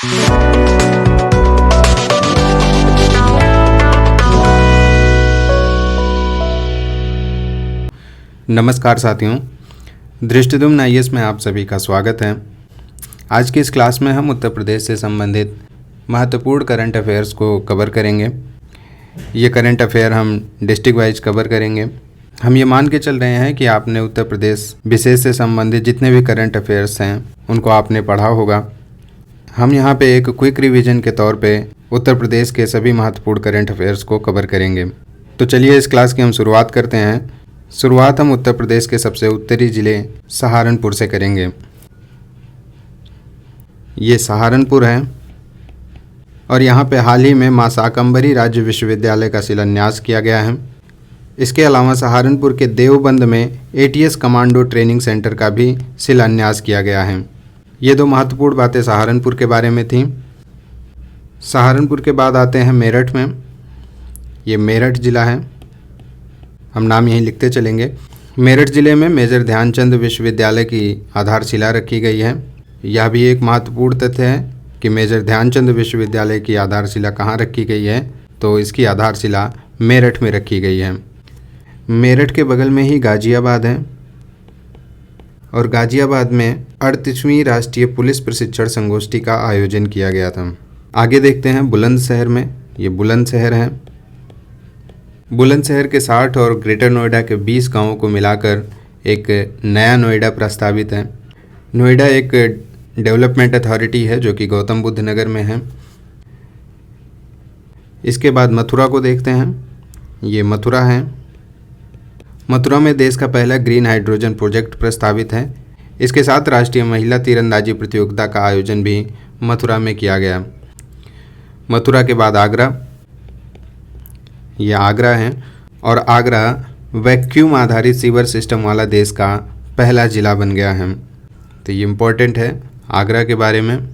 नमस्कार साथियों, दृष्टिद्युम्न IAS में आप सभी का स्वागत है। आज की इस क्लास में हम उत्तर प्रदेश से संबंधित महत्वपूर्ण करंट अफेयर्स को कवर करेंगे। ये करंट अफेयर हम डिस्ट्रिक्ट वाइज कवर करेंगे। हम ये मान के चल रहे हैं कि आपने उत्तर प्रदेश विशेष से संबंधित जितने भी करंट अफेयर्स हैं उनको आपने पढ़ा होगा। हम यहाँ पे एक क्विक रिवीजन के तौर पे उत्तर प्रदेश के सभी महत्वपूर्ण करंट अफेयर्स को कवर करेंगे। तो चलिए इस क्लास की हम शुरुआत करते हैं। शुरुआत हम उत्तर प्रदेश के सबसे उत्तरी ज़िले सहारनपुर से करेंगे। ये सहारनपुर है और यहाँ पे हाल ही में मां शाकंभरी राज्य विश्वविद्यालय का शिलान्यास किया गया है। इसके अलावा सहारनपुर के देवबंद में ATS कमांडो ट्रेनिंग सेंटर का भी शिलान्यास किया गया है। ये दो महत्वपूर्ण बातें सहारनपुर के बारे में थीं। सहारनपुर के बाद आते हैं मेरठ में। ये मेरठ ज़िला है, हम नाम यहीं लिखते चलेंगे। मेरठ ज़िले में मेजर ध्यानचंद विश्वविद्यालय की आधारशिला रखी गई है। यह भी एक महत्वपूर्ण तथ्य है कि मेजर ध्यानचंद विश्वविद्यालय की आधारशिला कहाँ रखी गई है, तो इसकी आधारशिला मेरठ में रखी गई है। मेरठ के बगल में ही गाज़ियाबाद है और गाज़ियाबाद में 38वीं राष्ट्रीय पुलिस प्रशिक्षण संगोष्ठी का आयोजन किया गया था। आगे देखते हैं बुलंदशहर में। ये बुलंदशहर है। बुलंदशहर के 60 और ग्रेटर नोएडा के 20 गांवों को मिलाकर एक नया नोएडा प्रस्तावित है। नोएडा एक डेवलपमेंट अथॉरिटी है जो कि गौतम बुद्ध नगर में है। इसके बाद मथुरा को देखते हैं। ये मथुरा है। मथुरा में देश का पहला ग्रीन हाइड्रोजन प्रोजेक्ट प्रस्तावित है। इसके साथ राष्ट्रीय महिला तीरंदाजी प्रतियोगिता का आयोजन भी मथुरा में किया गया। मथुरा के बाद आगरा। ये आगरा है और आगरा वैक्यूम आधारित सीवर सिस्टम वाला देश का पहला ज़िला बन गया है। तो ये इम्पोर्टेंट है आगरा के बारे में।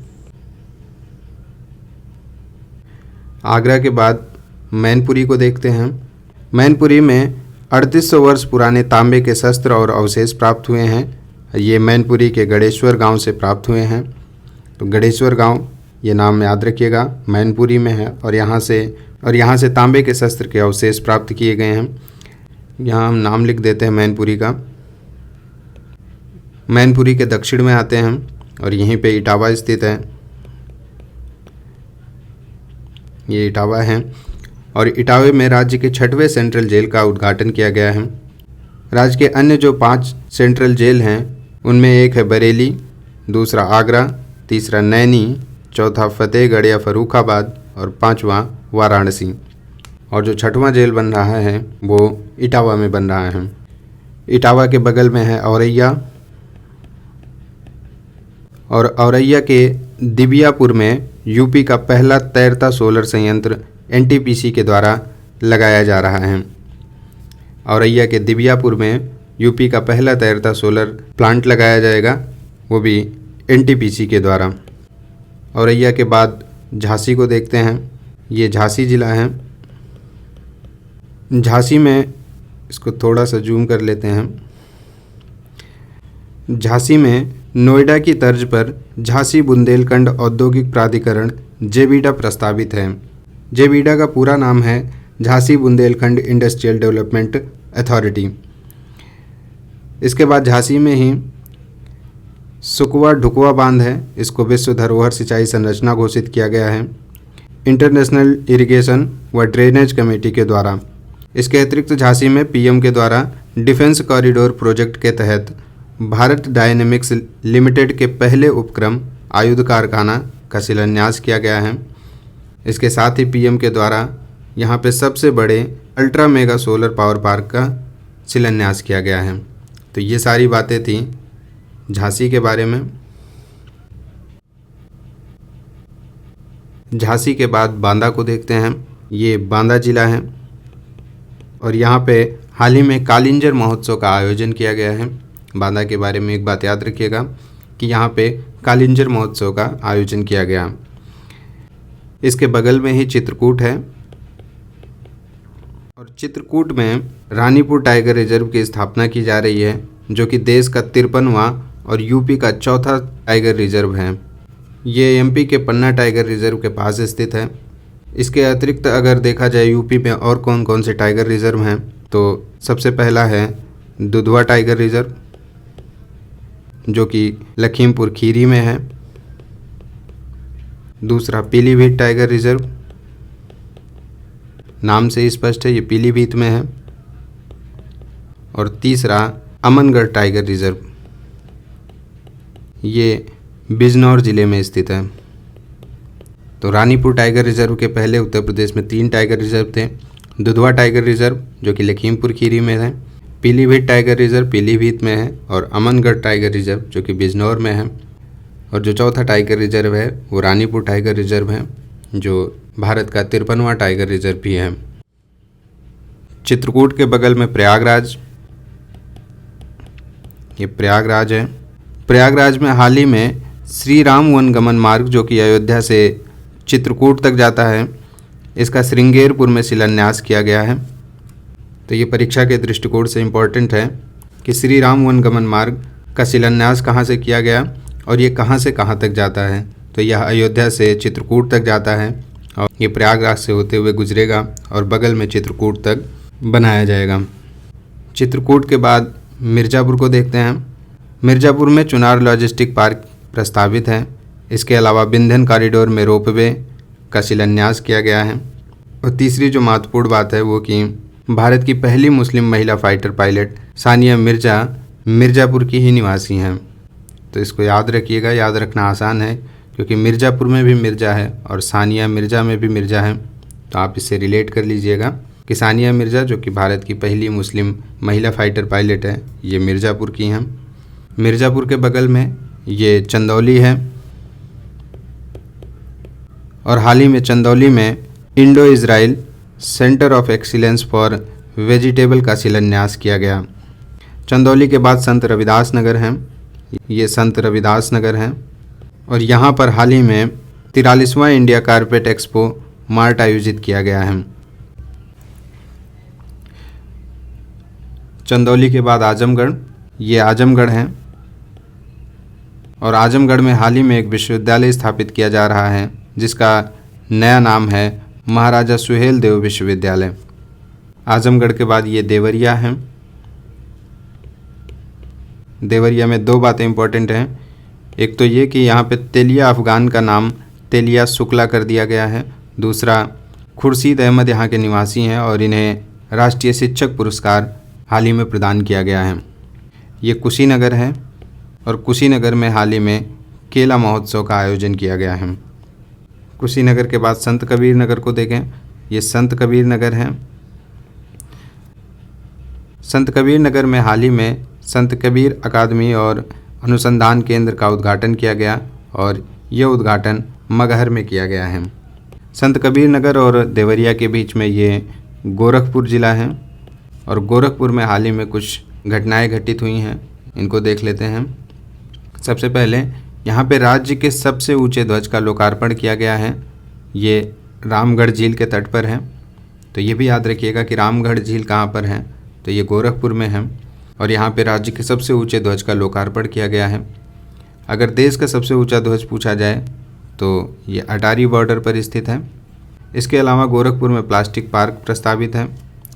आगरा के बाद मैनपुरी को देखते हैं। मैनपुरी में 3800 वर्ष पुराने तांबे के शस्त्र और अवशेष प्राप्त हुए हैं। ये मैनपुरी के गणेश्वर गांव से प्राप्त हुए हैं। तो गणेश्वर गांव ये नाम याद रखिएगा, मैनपुरी में है और यहाँ से तांबे के शस्त्र के अवशेष प्राप्त किए गए हैं। यहाँ हम नाम लिख देते हैं मैनपुरी का। मैनपुरी के दक्षिण में आते हैं और यहीं पे इटावा स्थित है। ये इटावा है और इटावे में राज्य के 6वें सेंट्रल जेल का उद्घाटन किया गया है। राज्य के अन्य जो 5 सेंट्रल जेल हैं उनमें एक है बरेली, दूसरा आगरा, तीसरा नैनी, चौथा फतेहगढ़ या फर्रुखाबाद और 5वां वाराणसी। और जो 6वां जेल बन रहा है वो इटावा में बन रहा है। इटावा के बगल में है औरैया और औरैया के दिबियापुर में यूपी का पहला तैरता सोलर संयंत्र NTPC के द्वारा लगाया जा रहा है। औरैया के दिबियापुर में यूपी का पहला तैरता सोलर प्लांट लगाया जाएगा, वो भी NTPC के द्वारा। औरैया के बाद झांसी को देखते हैं। ये झांसी ज़िला है। झांसी में इसको थोड़ा सा जूम कर लेते हैं। झांसी में नोएडा की तर्ज पर झांसी बुंदेलखंड औद्योगिक प्राधिकरण जेबीडा प्रस्तावित है। जेबीडा का पूरा नाम है Jhansi Bundelkhand industrial development authority. इसके बाद झांसी में ही सुकवा ढुकवा बांध है। इसको विश्व धरोहर सिंचाई संरचना घोषित किया गया है इंटरनेशनल इरिगेशन व ड्रेनेज कमेटी के द्वारा। इसके अतिरिक्त झांसी में PM के द्वारा डिफेंस कॉरिडोर प्रोजेक्ट के तहत भारत डायनेमिक्स लिमिटेड के पहले उपक्रम आयुध कारखाना का शिलान्यास किया गया है। इसके साथ ही PM के द्वारा यहाँ पे सबसे बड़े ultra mega solar power park का शिलान्यास किया गया है। तो ये सारी बातें थी झांसी के बारे में। झांसी के बाद बांदा को देखते हैं। ये बांदा जिला है और यहाँ पे हाल ही में कालिंजर महोत्सव का आयोजन किया गया है। बांदा के बारे में एक बात याद रखिएगा कि यहाँ पे कालिंजर महोत्सव का आयोजन किया गया। इसके बगल में ही चित्रकूट है और चित्रकूट में रानीपुर टाइगर रिजर्व की स्थापना की जा रही है, जो कि देश का 53वां और यूपी का चौथा टाइगर रिजर्व है। ये एमपी के पन्ना टाइगर रिजर्व के पास स्थित है। इसके अतिरिक्त अगर देखा जाए यूपी में और कौन कौन से टाइगर रिजर्व हैं, तो सबसे पहला है दुधवा टाइगर रिजर्व, जो कि लखीमपुर खीरी में है। दूसरा पीलीभीत टाइगर रिजर्व, नाम से स्पष्ट है ये पीलीभीत में है। और तीसरा अमनगढ़ टाइगर रिजर्व, ये बिजनौर ज़िले में स्थित है। तो रानीपुर टाइगर रिजर्व के पहले उत्तर प्रदेश में 3 टाइगर रिजर्व थे। दुधवा टाइगर रिजर्व जो कि लखीमपुर खीरी में है, पीलीभीत टाइगर रिजर्व पीलीभीत में है, और अमनगढ़ टाइगर रिजर्व जो कि बिजनौर में है। और जो चौथा टाइगर रिजर्व है वो रानीपुर टाइगर रिजर्व है, जो भारत का 53वां टाइगर रिजर्व भी है। चित्रकूट के बगल में प्रयागराज, ये प्रयागराज है। प्रयागराज में हाल ही में श्री राम वनगमन मार्ग जो कि अयोध्या से चित्रकूट तक जाता है, इसका श्रृंगेरपुर में शिलान्यास किया गया है। तो ये परीक्षा के दृष्टिकोण से इम्पोर्टेंट है कि श्री राम वनगमन मार्ग का शिलान्यास कहाँ से किया गया और ये कहाँ से कहाँ तक जाता है। तो यह अयोध्या से चित्रकूट तक जाता है और ये प्रयागराज से होते हुए गुजरेगा और बगल में चित्रकूट तक बनाया जाएगा। चित्रकूट के बाद मिर्ज़ापुर को देखते हैं। मिर्ज़ापुर में चुनार लॉजिस्टिक पार्क प्रस्तावित है। इसके अलावा बिंधन कॉरिडोर में रोपवे का शिलान्यास किया गया है। और तीसरी जो महत्वपूर्ण बात है वो कि भारत की पहली मुस्लिम महिला फाइटर पायलट सानिया मिर्ज़ा मिर्ज़ापुर की ही निवासी हैं। तो इसको याद रखिएगा, याद रखना आसान है क्योंकि मिर्ज़ापुर में भी मिर्ज़ा है और सानिया मिर्ज़ा में भी मिर्ज़ा है। तो आप इससे रिलेट कर लीजिएगा कि सानिया मिर्ज़ा जो कि भारत की पहली मुस्लिम महिला फाइटर पायलट है, ये मिर्ज़ापुर की हैं। मिर्ज़ापुर के बगल में ये चंदौली है और हाल ही में चंदौली में Indo Israel centre of excellence for vegetable का शिलान्यास किया गया। चंदौली के बाद संत रविदास नगर हैं, ये संत रविदास नगर हैं और यहाँ पर हाल ही में 43वां इंडिया कारपेट एक्सपो मार्ट आयोजित किया गया है। चंदौली के बाद आजमगढ़, ये आजमगढ़ हैं और आजमगढ़ में हाल ही में एक विश्वविद्यालय स्थापित किया जा रहा है जिसका नया नाम है महाराजा सुहेल देव विश्वविद्यालय। आजमगढ़ के बाद ये देवरिया हैं। देवरिया में 2 बातें इंपॉर्टेंट हैं। एक तो ये कि यहाँ पे तेलिया अफ़गान का नाम तेलिया शुक्ला कर दिया गया है। दूसरा, खुर्शीद अहमद यहाँ के निवासी हैं और इन्हें राष्ट्रीय शिक्षक पुरस्कार हाल ही में प्रदान किया गया है। ये कुशीनगर है और कुशीनगर में हाल ही में केला महोत्सव का आयोजन किया गया है। कुशीनगर के बाद संत कबीर नगर को देखें, ये संत कबीर नगर है। संत कबीर नगर में हाल ही में संत कबीर अकादमी और अनुसंधान केंद्र का उद्घाटन किया गया और यह उद्घाटन मगहर में किया गया है। संत कबीर नगर और देवरिया के बीच में ये गोरखपुर ज़िला है और गोरखपुर में हाल ही में कुछ घटनाएं घटित हुई हैं, इनको देख लेते हैं। सबसे पहले यहाँ पे राज्य के सबसे ऊंचे ध्वज का लोकार्पण किया गया है। ये रामगढ़ झील के तट पर है। तो ये भी याद रखिएगा कि रामगढ़ झील कहाँ पर है, तो ये गोरखपुर में है और यहाँ पे राज्य के सबसे ऊंचे ध्वज का लोकार्पण किया गया है। अगर देश का सबसे ऊंचा ध्वज पूछा जाए तो ये अटारी बॉर्डर पर स्थित है। इसके अलावा गोरखपुर में प्लास्टिक पार्क प्रस्तावित है।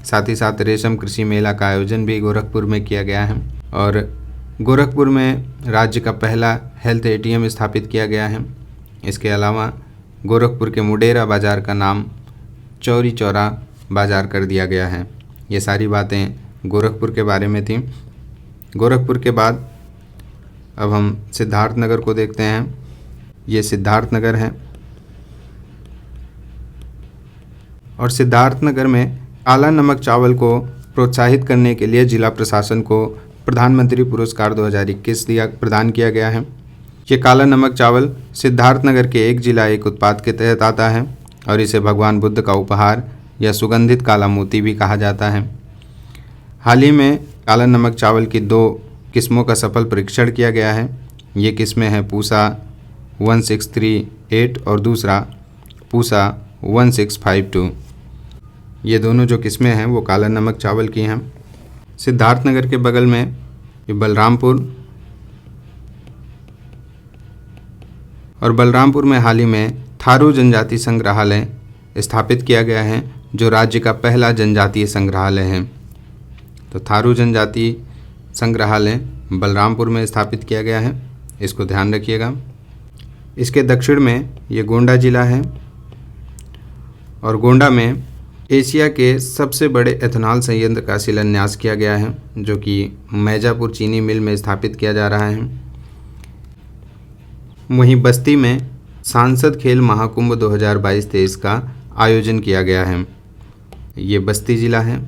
साथ ही साथ रेशम कृषि मेला का आयोजन भी गोरखपुर में किया गया है और गोरखपुर में राज्य का पहला हेल्थ एटीएम स्थापित किया गया है। इसके अलावा गोरखपुर के मुडेरा बाज़ार का नाम चौरी चौरा बाज़ार कर दिया गया है। ये सारी बातें गोरखपुर के बारे में थी। गोरखपुर के बाद अब हम सिद्धार्थ नगर को देखते हैं। ये सिद्धार्थ नगर है और सिद्धार्थ नगर में काला नमक चावल को प्रोत्साहित करने के लिए जिला प्रशासन को प्रधानमंत्री पुरस्कार 2021 प्रदान किया गया है। ये काला नमक चावल सिद्धार्थ नगर के एक जिला एक उत्पाद के तहत आता है और इसे भगवान बुद्ध का उपहार या सुगंधित काला मोती भी कहा जाता है। हाल ही में काला नमक चावल की 2 किस्मों का सफल परीक्षण किया गया है। ये किस्में हैं पूसा 1638 और दूसरा पूसा 1652। ये दोनों जो किस्में हैं वो काला नमक चावल की हैं। सिद्धार्थनगर के बगल में ये बलरामपुर और बलरामपुर में हाल ही में थारू जनजाति संग्रहालय स्थापित किया गया है, जो राज्य का पहला जनजातीय संग्रहालय है। तो थारू जनजाति संग्रहालय बलरामपुर में स्थापित किया गया है, इसको ध्यान रखिएगा। इसके दक्षिण में ये गोंडा जिला है और गोंडा में एशिया के सबसे बड़े एथेनॉल संयंत्र का शिलान्यास किया गया है, जो कि मैजापुर चीनी मिल में स्थापित किया जा रहा है। वहीं बस्ती में सांसद खेल महाकुंभ 2022-23 का आयोजन किया गया है। ये बस्ती जिला है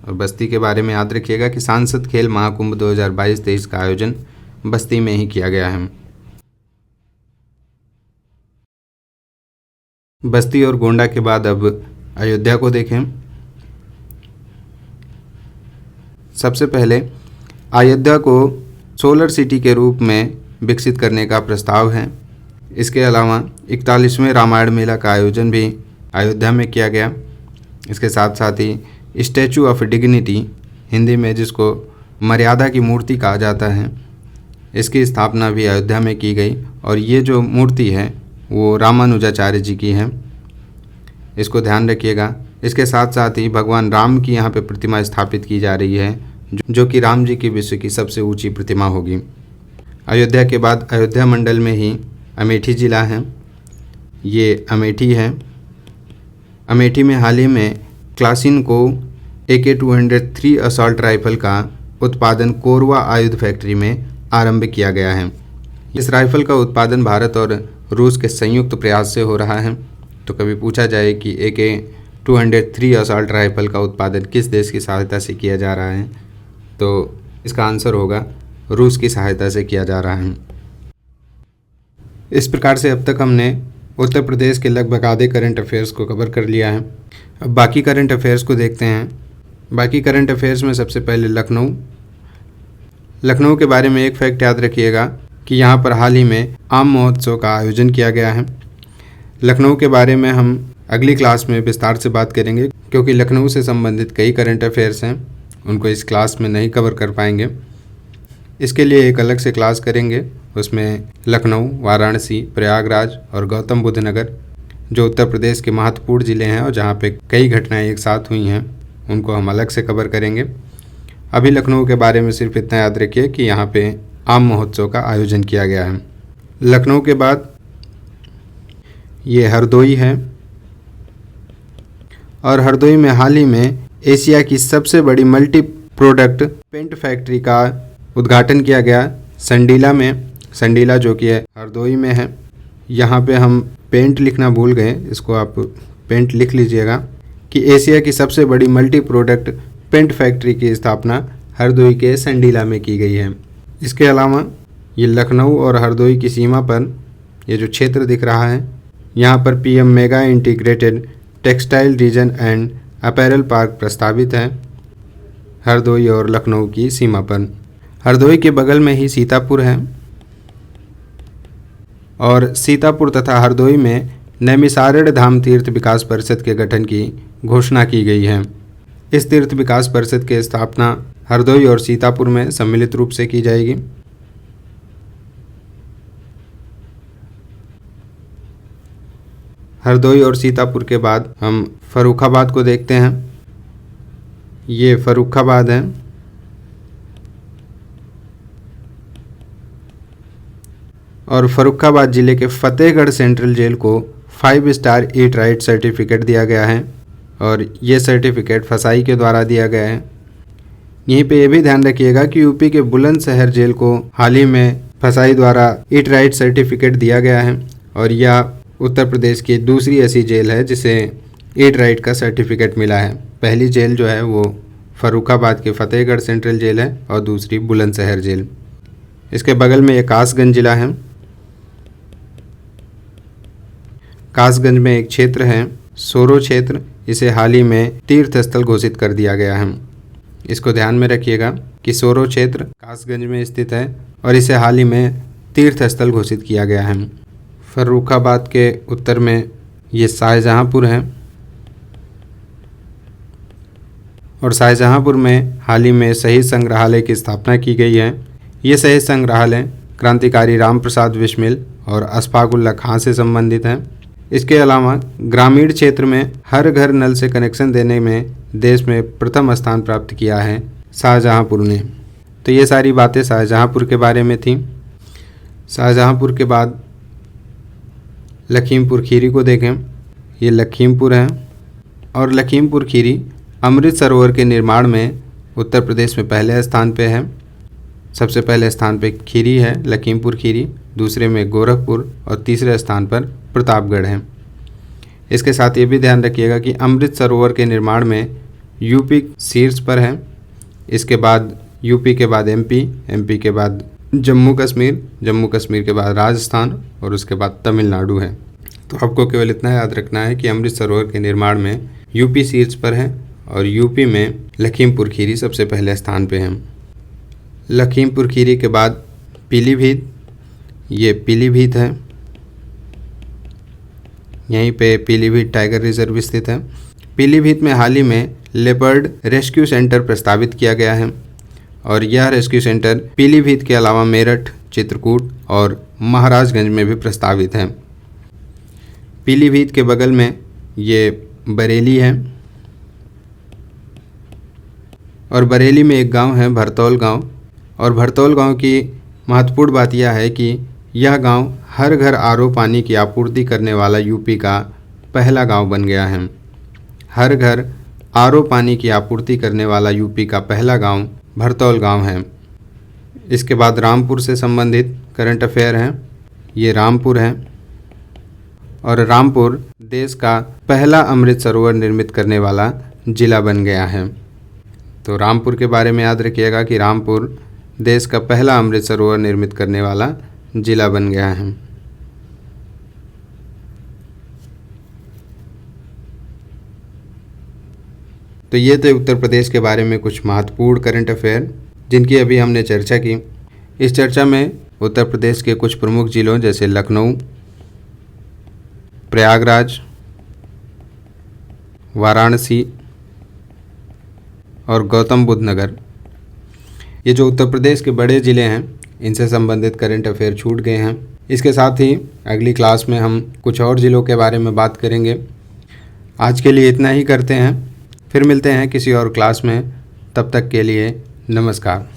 और बस्ती के बारे में याद रखिएगा कि सांसद खेल महाकुंभ 2022-23 का आयोजन बस्ती में ही किया गया है। बस्ती और गोंडा के बाद अब अयोध्या को देखें। सबसे पहले अयोध्या को सोलर सिटी के रूप में विकसित करने का प्रस्ताव है। इसके अलावा 41वें रामायण मेला का आयोजन भी अयोध्या में किया गया। इसके साथ साथ ही स्टैचू ऑफ डिग्निटी, हिंदी में जिसको मर्यादा की मूर्ति कहा जाता है, इसकी स्थापना भी अयोध्या में की गई और ये जो मूर्ति है वो रामानुजाचार्य जी की है, इसको ध्यान रखिएगा। इसके साथ साथ ही भगवान राम की यहाँ पे प्रतिमा स्थापित की जा रही है, जो कि राम जी की विश्व की सबसे ऊंची प्रतिमा होगी। अयोध्या के बाद अयोध्या मंडल में ही अमेठी ज़िला है। ये अमेठी है। अमेठी में हाल ही में क्लासिन को AK-203 असॉल्ट राइफल का उत्पादन कोरवा आयुध फैक्ट्री में आरंभ किया गया है। इस राइफल का उत्पादन भारत और रूस के संयुक्त प्रयास से हो रहा है। तो कभी पूछा जाए कि AK-203 असॉल्ट राइफल का उत्पादन किस देश की सहायता से किया जा रहा है, तो इसका आंसर होगा रूस की सहायता से किया जा रहा है। इस प्रकार से अब तक हमने उत्तर प्रदेश के लगभग आधे करंट अफेयर्स को कवर कर लिया है। अब बाकी करंट अफेयर्स को देखते हैं। बाकी करंट अफेयर्स में सबसे पहले लखनऊ के बारे में एक फैक्ट याद रखिएगा कि यहाँ पर हाल ही में आम महोत्सव का आयोजन किया गया है। लखनऊ के बारे में हम अगली क्लास में विस्तार से बात करेंगे, क्योंकि लखनऊ से संबंधित कई करंट अफेयर्स हैं, उनको इस क्लास में नहीं कवर कर पाएंगे। इसके लिए एक अलग से क्लास करेंगे, उसमें लखनऊ, वाराणसी, प्रयागराज और गौतम बुद्ध नगर, जो उत्तर प्रदेश के महत्वपूर्ण ज़िले हैं और जहाँ पे कई घटनाएं एक साथ हुई हैं, उनको हम अलग से कवर करेंगे। अभी लखनऊ के बारे में सिर्फ इतना याद रखिए कि यहाँ पे आम महोत्सव का आयोजन किया गया है। लखनऊ के बाद ये हरदोई है और हरदोई में हाल ही में एशिया की सबसे बड़ी मल्टी प्रोडक्ट पेंट फैक्ट्री का उद्घाटन किया गया संडीला में। संडीला जो कि है हरदोई में है। यहाँ पे हम पेंट लिखना भूल गए, इसको आप पेंट लिख लीजिएगा कि एशिया की सबसे बड़ी मल्टी प्रोडक्ट पेंट फैक्ट्री की स्थापना हरदोई के संडीला में की गई है। इसके अलावा ये लखनऊ और हरदोई की सीमा पर ये जो क्षेत्र दिख रहा है, यहाँ पर PM mega integrated textile reason and apparel park प्रस्तावित है हरदोई और लखनऊ की सीमा पर। हरदोई के बगल में ही सीतापुर है और सीतापुर तथा हरदोई में नैमिषारण्य धाम तीर्थ विकास परिषद के गठन की घोषणा की गई है। इस तीर्थ विकास परिषद की स्थापना हरदोई और सीतापुर में सम्मिलित रूप से की जाएगी। हरदोई और सीतापुर के बाद हम फर्रुखाबाद को देखते हैं। ये फर्रुखाबाद है और फर्रुखाबाद ज़िले के फतेहगढ़ सेंट्रल जेल को 5 स्टार ईट राइट सर्टिफिकेट दिया गया है और ये सर्टिफिकेट फसाई के द्वारा दिया गया है। यहीं पे ये भी ध्यान रखिएगा कि यूपी के बुलंदशहर जेल को हाल ही में फसाई द्वारा ईट राइट सर्टिफिकेट दिया गया है और यह उत्तर प्रदेश की दूसरी ऐसी जेल है जिसे ईट राइट का सर्टिफिकेट मिला है। पहली जेल जो है वो फर्रुखाबाद के फतेहगढ़ सेंट्रल जेल है और दूसरी बुलंदशहर जेल। इसके बगल में एक कासगंज जिला है। कासगंज में एक क्षेत्र है सोरो क्षेत्र, इसे हाल ही में तीर्थ स्थल घोषित कर दिया गया है। इसको ध्यान में रखिएगा कि सोरो क्षेत्र कासगंज में स्थित है और इसे हाल ही में तीर्थ स्थल घोषित किया गया है। फर्रुखाबाद के उत्तर में ये शाहजहाँपुर है और शाहजहाँपुर में हाल ही में शहीद संग्रहालय की स्थापना की गई है। ये शहीद संग्रहालय क्रांतिकारी राम प्रसाद बिस्मिल और अशफाकुल्ला खां से संबंधित हैं। इसके अलावा ग्रामीण क्षेत्र में हर घर नल से कनेक्शन देने में देश में प्रथम स्थान प्राप्त किया है शाहजहाँपुर ने। तो ये सारी बातें शाहजहाँपुर के बारे में थी। शाहजहाँपुर के बाद लखीमपुर खीरी को देखें। ये लखीमपुर है और लखीमपुर खीरी अमृत सरोवर के निर्माण में उत्तर प्रदेश में पहले स्थान पे है। सबसे पहले स्थान पे खीरी है, लखीमपुर खीरी, दूसरे में गोरखपुर और तीसरे स्थान पर प्रतापगढ़ है। इसके साथ ये भी ध्यान रखिएगा कि अमृत सरोवर के निर्माण में यूपी शीर्ष पर है। इसके बाद यूपी के बाद एमपी के बाद जम्मू कश्मीर के बाद राजस्थान और उसके बाद तमिलनाडु है। तो आपको केवल इतना याद रखना है कि अमृत सरोवर के निर्माण में यूपी शीर्ष पर है और यूपी में लखीमपुर खीरी सबसे पहले स्थान पे है। लखीमपुर खीरी के बाद पीलीभीत, ये पीलीभीत है, यहीं पे पीलीभीत टाइगर रिजर्व स्थित है। पीलीभीत में हाल ही में लेपर्ड रेस्क्यू सेंटर प्रस्तावित किया गया है और यह रेस्क्यू सेंटर पीलीभीत के अलावा मेरठ, चित्रकूट और महाराजगंज में भी प्रस्तावित है। पीलीभीत के बगल में ये बरेली है और बरेली में एक गांव है भरतौल गांव, और भरतौल गांव की महत्वपूर्ण बात यह है कि यह गांव हर घर आरओ पानी की आपूर्ति करने वाला यूपी का पहला गांव बन गया है। हर घर आरओ पानी की आपूर्ति करने वाला यूपी का पहला गांव भरतौल गांव है। इसके बाद रामपुर से संबंधित करंट अफेयर हैं। ये रामपुर है और रामपुर देश का पहला अमृत सरोवर निर्मित करने वाला जिला बन गया है। तो रामपुर के बारे में याद रखिएगा कि रामपुर देश का पहला अमृत सरोवर निर्मित करने वाला जिला बन गया है। तो ये थे उत्तर प्रदेश के बारे में कुछ महत्वपूर्ण करंट अफेयर जिनकी अभी हमने चर्चा की। इस चर्चा में उत्तर प्रदेश के कुछ प्रमुख जिलों जैसे लखनऊ, प्रयागराज, वाराणसी और गौतम बुद्ध नगर, ये जो उत्तर प्रदेश के बड़े ज़िले हैं इनसे संबंधित करंट अफेयर छूट गए हैं। इसके साथ ही अगली क्लास में हम कुछ और ज़िलों के बारे में बात करेंगे। आज के लिए इतना ही करते हैं, फिर मिलते हैं किसी और क्लास में। तब तक के लिए नमस्कार।